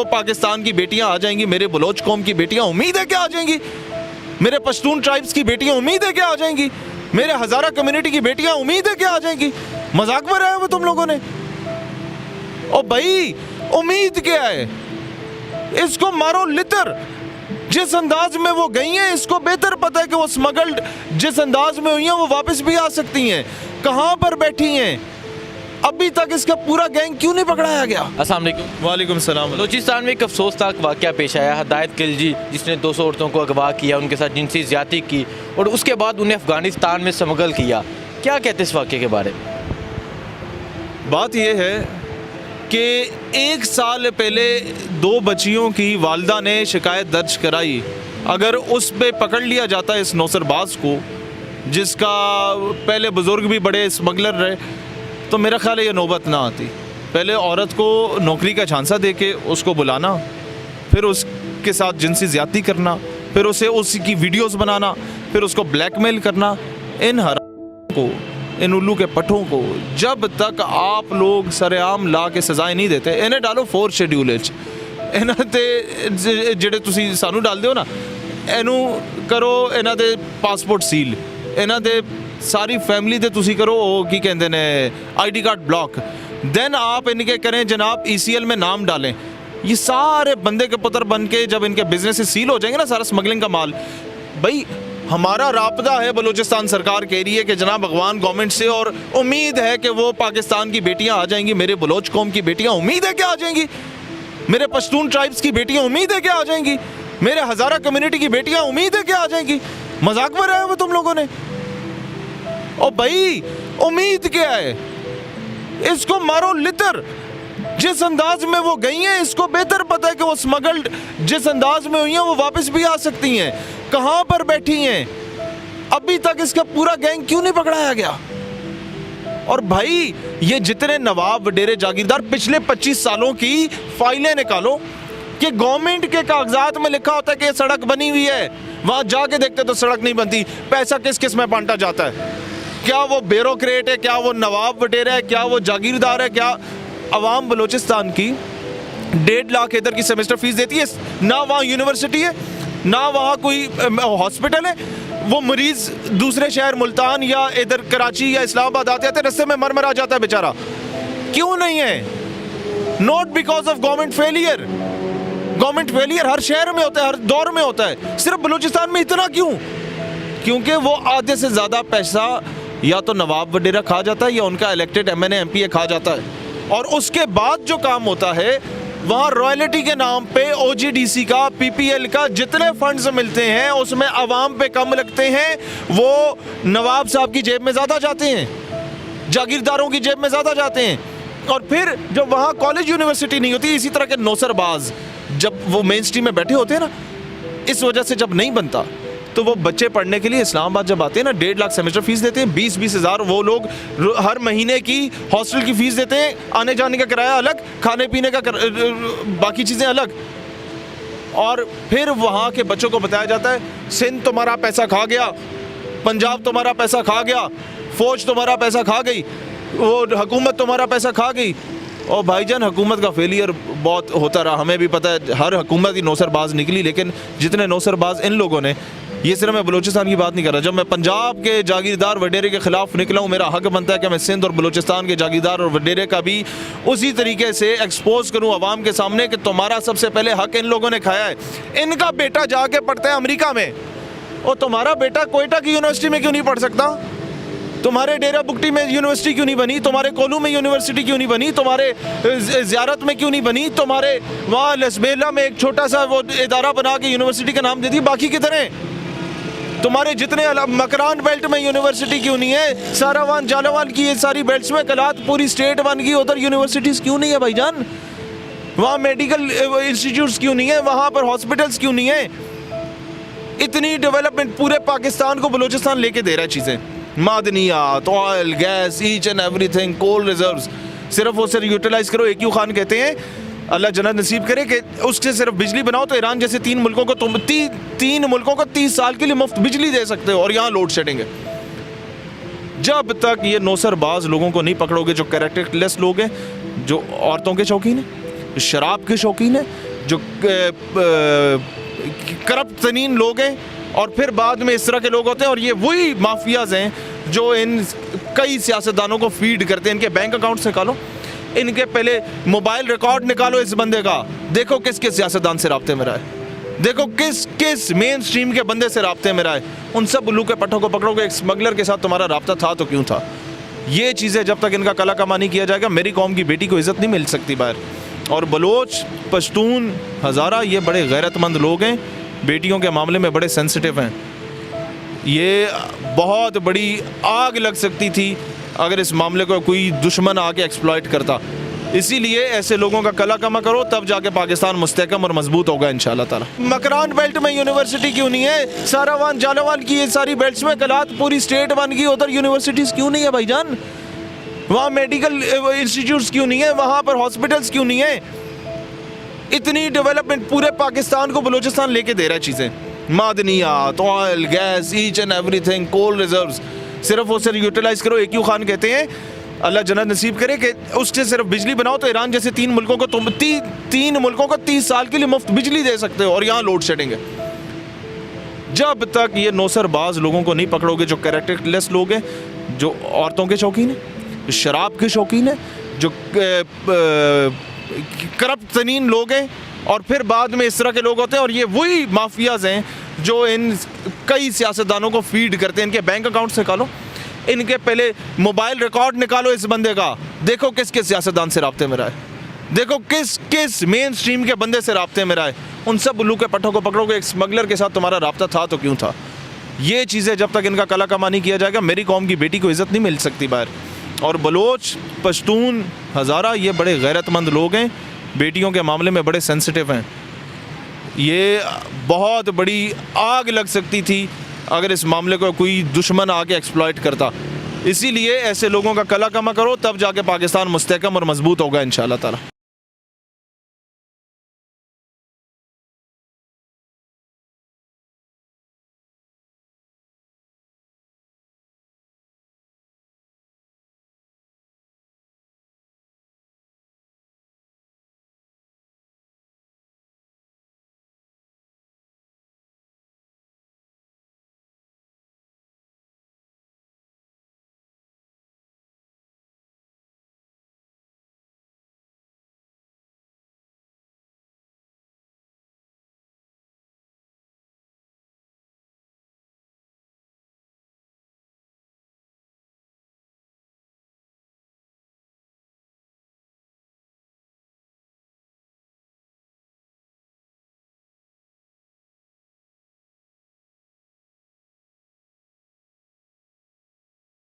तो पाकिस्तान की बेटियां आ जाएंगी, मेरे बलोच कौम की बेटियां उम्मीद है कि आ जाएंगी, मेरे पश्तून ट्राइब्स की बेटियां उम्मीद है कि आ जाएंगी, मेरे हजारा कम्युनिटी की बेटियां उम्मीद है कि आ जाएंगी। मजाक में रहे हो तुम लोगों ने। ओ भाई उम्मीद क्या है, इसको मारो लितर। जिस अंदाज में वो गई हैं इसको बेहतर पता है कि वो स्मगल्ड जिस अंदाज में हुई हैं वो वापस भी आ सकती हैं। कहां पर बैठी हैं, अभी तक इसका पूरा गैंग क्यों नहीं पकड़ाया गया? अस्सलाम वालेकुम। वालेकुम सलाम। बलूचिस्तान में एक अफसोसनाक वाक़या पेश आया। हिदायत खिलजी जिसने 200 औरतों को अगवा किया, उनके साथ जिनसी ज़्यादती की और उसके बाद उन्हें अफ़गानिस्तान में स्मगल किया। क्या कहते हैं इस वाक़े के बारे में? बात यह है कि 1 साल पहले 2 बच्चियों की वालदा ने शिकायत दर्ज कराई। अगर उस पे पकड़ लिया जाता है इस नौसरबाज को, जिसका पहले बुज़ुर्ग भी बड़े स्मगलर रहे, तो मेरा ख्याल है ये नौबत ना आती। पहले औरत को नौकरी का झांसा दे के उसको बुलाना, फिर उसके साथ जिनसी ज़्यादती करना, फिर उसे उसकी वीडियोस बनाना, फिर उसको ब्लैकमेल करना। इन हराम को, इन उल्लू के पट्टों को जब तक आप लोग सरेआम ला के सजाएं नहीं देते, इन्हें डालो 4 शेड्यूल इन्हां ते ਜਿਹੜੇ ਤੁਸੀਂ ਸਾਨੂੰ डाल ਦਿਓ ना, ਇਹਨੂੰ करो इन्हां दे पासपोर्ट सील, इन्हां दे सारी फैमिली दे तुसी करो की कहते हैं ID कार्ड ब्लॉक, देन आप इनके करें जनाब ECL में नाम डालें। ये सारे बंदे के पुत्र बन के जब इनके बिजनेस सील हो जाएंगे ना, सारा स्मगलिंग का माल। भाई हमारा राब्ता है, बलूचिस्तान सरकार कह रही है कि जनाब अफगान गवर्नमेंट से, और उम्मीद है कि वो पाकिस्तान की बेटियां आ जाएंगी, मेरे बलोच कौम की बेटियां उम्मीद है कि आ जाएंगी, मेरे पश्तून ट्राइब्स की बेटियां उम्मीद है कि आ जाएंगी, मेरे हजारा कम्युनिटी की बेटियां उम्मीद है कि आ जाएंगी। मजाक में रहे हो तुम लोगों ने। ओ भाई उम्मीद क्या है, इसको मारो लितर। जिस अंदाज में वो गई हैं इसको बेहतर पता है कि वो स्मगल्ड जिस अंदाज में हुई हैं वो वापस भी आ सकती हैं। कहां पर बैठी हैं, अभी तक इसका पूरा गैंग क्यों नहीं पकड़ाया गया? और भाई ये जितने नवाब वडेरे जागीरदार, पिछले 25 सालों की फाइलें निकालो कि गवर्नमेंट के कागजात में लिखा होता है कि सड़क बनी हुई है, वहां जाके देखते तो सड़क नहीं बनती। पैसा किस किस में बांटा जाता है? क्या वो ब्यूरोक्रेट है, क्या वो नवाब वडेरा है, क्या वो जागीरदार है? क्या अवाम बलूचिस्तान की 1.5 लाख इधर की सेमेस्टर फीस देती है? ना वहाँ यूनिवर्सिटी है, ना वहाँ कोई हॉस्पिटल है। वो मरीज दूसरे शहर मुल्तान या इधर कराची या इस्लामाबाद आते आते रस्ते में मर आ जाता है बेचारा। क्यों नहीं है? Not because of government failure. Government failure हर शहर में होता है, हर दौर में होता है, सिर्फ बलूचिस्तान में इतना क्यों? क्योंकि वो आधे से ज़्यादा पैसा या तो नवाब वडेरा खा जाता है या उनका इलेक्टेड MNA MPA खा जाता है, और उसके बाद जो काम होता है वहाँ रॉयल्टी के नाम पे OGDC का, PPL का जितने फंड्स मिलते हैं उसमें आवाम पे कम लगते हैं, वो नवाब साहब की जेब में ज़्यादा जाते हैं, जागीरदारों की जेब में ज़्यादा जाते हैं। और फिर जब वहाँ कॉलेज यूनिवर्सिटी नहीं होती, इसी तरह के नौसरबाज जब वो मेन स्ट्रीम में बैठे होते हैं ना, इस वजह से जब नहीं बनता तो वो बच्चे पढ़ने के लिए इस्लामाबाद जब आते हैं ना, 1.5 लाख सेमेस्टर फीस देते हैं, 20-20 हज़ार वो लोग हर महीने की हॉस्टल की फ़ीस देते हैं, आने जाने का किराया अलग, खाने पीने का बाकी चीज़ें अलग। और फिर वहाँ के बच्चों को बताया जाता है सिंध तुम्हारा पैसा खा गया, पंजाब तुम्हारा पैसा खा गया, फ़ौज तुम्हारा पैसा खा गई, वो हुकूमत तुम्हारा पैसा खा गई। और भाईजान हुकूमत का फेलियर बहुत होता रहा, हमें भी पता है, हर हुकूमत ही नौसरबाज निकली, लेकिन जितने नौसरबाज इन लोगों ने, ये सिर्फ मैं बलूचिस्तान की बात नहीं कर रहा, जब मैं पंजाब के जागीरदार वडेरे के ख़िलाफ़ निकला हूँ, मेरा हक बनता है कि मैं सिंध और बलूचिस्तान के जागीरदार और वडेरे का भी उसी तरीके से एक्सपोज करूँ आवाम के सामने कि तुम्हारा सबसे पहले हक इन लोगों ने खाया है। इनका बेटा जाके पढ़ता है अमेरिका में, और तुम्हारा बेटा कोयटा की यूनिवर्सिटी में क्यों नहीं पढ़ सकता? तुम्हारे डेरा बुगटी में यूनिवर्सिटी क्यों नहीं बनी? तुम्हारे कोलू में यूनिवर्सिटी क्यों नहीं बनी? तुम्हारे ज़ियारत में क्यों नहीं बनी? तुम्हारे वहाँ लसबेला में एक छोटा सा वो इदारा बना के यूनिवर्सिटी का नाम दे दी, बाकी किधर हैं? तुम्हारे जितने मकरान बेल्ट में यूनिवर्सिटी क्यों नहीं है? सारावान जालावान की ये सारी बेल्ट्स में, कलात पूरी स्टेट बन गई, उधर यूनिवर्सिटीज़ क्यों नहीं है भाईजान? वहाँ मेडिकल इंस्टीट्यूट्स क्यों नहीं है? वहाँ पर हॉस्पिटल्स क्यों नहीं है? इतनी डेवलपमेंट पूरे पाकिस्तान को बलूचिस्तान लेके दे रहा है चीज़ें, मादनियात, oil, gas, each and everything, coal reserves, सिर्फ वो सिर्फ यूटिलाइज़ करो। AQ खान कहते हैं अल्लाह जन्नत नसीब करे कि उससे सिर्फ बिजली बनाओ तो ईरान जैसे 3 मुल्कों को तुम 3 मुल्कों को 30 साल के लिए मुफ्त बिजली दे सकते हो, और यहाँ लोड शेडिंग है। जब तक ये नौसरबाज लोगों को नहीं पकड़ोगे, जो कैरेक्टरलेस लोग हैं, जो औरतों के शौकीन हैं, शराब के शौकीन हैं, जो करप्ट तरीन लोग हैं और फिर बाद में इस तरह के लोग होते हैं, और ये वही माफियाज हैं जो इन कई सियासतदानों को फीड करते हैं। इनके बैंक अकाउंट्स निकालो, इनके पहले मोबाइल रिकॉर्ड निकालो इस बंदे का, देखो किस किस सियासतदान से राब्ते में रहा है, देखो किस किस मेन स्ट्रीम के बंदे से राब्ते में रहा है। उन सब उल्लू के पट्टों को पकड़ोगे, एक स्मगलर के साथ तुम्हारा राब्ता था तो क्यों था। ये चीज़ें जब तक इनका कला कमा नहीं किया जाएगा, मेरी कौम की बेटी को इज़्ज़त नहीं मिल सकती बाहर। और बलोच, पश्तून, हज़ारा ये बड़े गैरतमंद लोग हैं, बेटियों के मामले में बड़े सेंसिटिव हैं। ये बहुत बड़ी आग लग सकती थी अगर इस मामले को कोई दुश्मन आके एक्सप्लॉइट करता। इसीलिए ऐसे लोगों का कला कमा करो, तब जाके पाकिस्तान मुस्तहकम और मजबूत होगा इंशाल्लाह ताला। मकरान बेल्ट में यूनिवर्सिटी क्यों नहीं है? सारावान, जालावान की ये सारी बेल्ट्स में कलात पूरी स्टेट बन गई, उधर यूनिवर्सिटीज़ क्यों नहीं है भाईजान? वहाँ मेडिकल इंस्टीट्यूट्स क्यों नहीं है? वहाँ पर हॉस्पिटल्स क्यों नहीं है? इतनी डेवलपमेंट पूरे पाकिस्तान को बलूचिस्तान लेके दे रहा है चीज़ें, मादनियात, oil, gas, each and everything, coal reserves, सिर्फ वो सिर्फ यूटिलाइज करो। AQ खान कहते हैं, अल्लाह जन्नत नसीब करे, कि उससे सिर्फ बिजली बनाओ तो ईरान जैसे तीन मुल्कों को 30 साल के लिए मुफ्त बिजली दे सकते हो, और यहाँ लोड शेडिंग है। जब तक ये नौसरबाज लोगों को नहीं पकड़ोगे, जो कैरेक्टरलेस लोग हैं, जो औरतों के शौकीन हैं, शराब के शौकीन हैं, जो करप्ट तरीन लोग हैं, और फिर बाद में इस तरह के लोग होते हैं, और ये वही माफियाज हैं जो इन कई सियासतदानों को फीड करते हैं। इनके बैंक अकाउंट्स निकालो, इनके पहले मोबाइल रिकॉर्ड निकालो इस बंदे का, देखो किस किस सियासतदान से राब्ते में रहा है, देखो किस किस मेन स्ट्रीम के बंदे से राब्ते में रहा है। उन सब उल्लू के पट्टों को पकड़ोगे, एक स्मगलर के साथ तुम्हारा राब्ता था तो क्यों था। ये चीज़ें जब तक इनका कला कमा नहीं किया जाएगा, मेरी कौम की बेटी को इज़्ज़त नहीं मिल सकती बाहर। और बलोच, पश्तून, हज़ारा ये बड़े गैरतमंद लोग हैं, बेटियों के मामले में बड़े सेंसिटिव हैं। ये बहुत बड़ी आग लग सकती थी अगर इस मामले को कोई दुश्मन आके एक्सप्लॉइट करता। इसीलिए ऐसे लोगों का कला कमा करो, तब जाके पाकिस्तान मुस्तहकम और मजबूत होगा इंशाल्लाह ताला।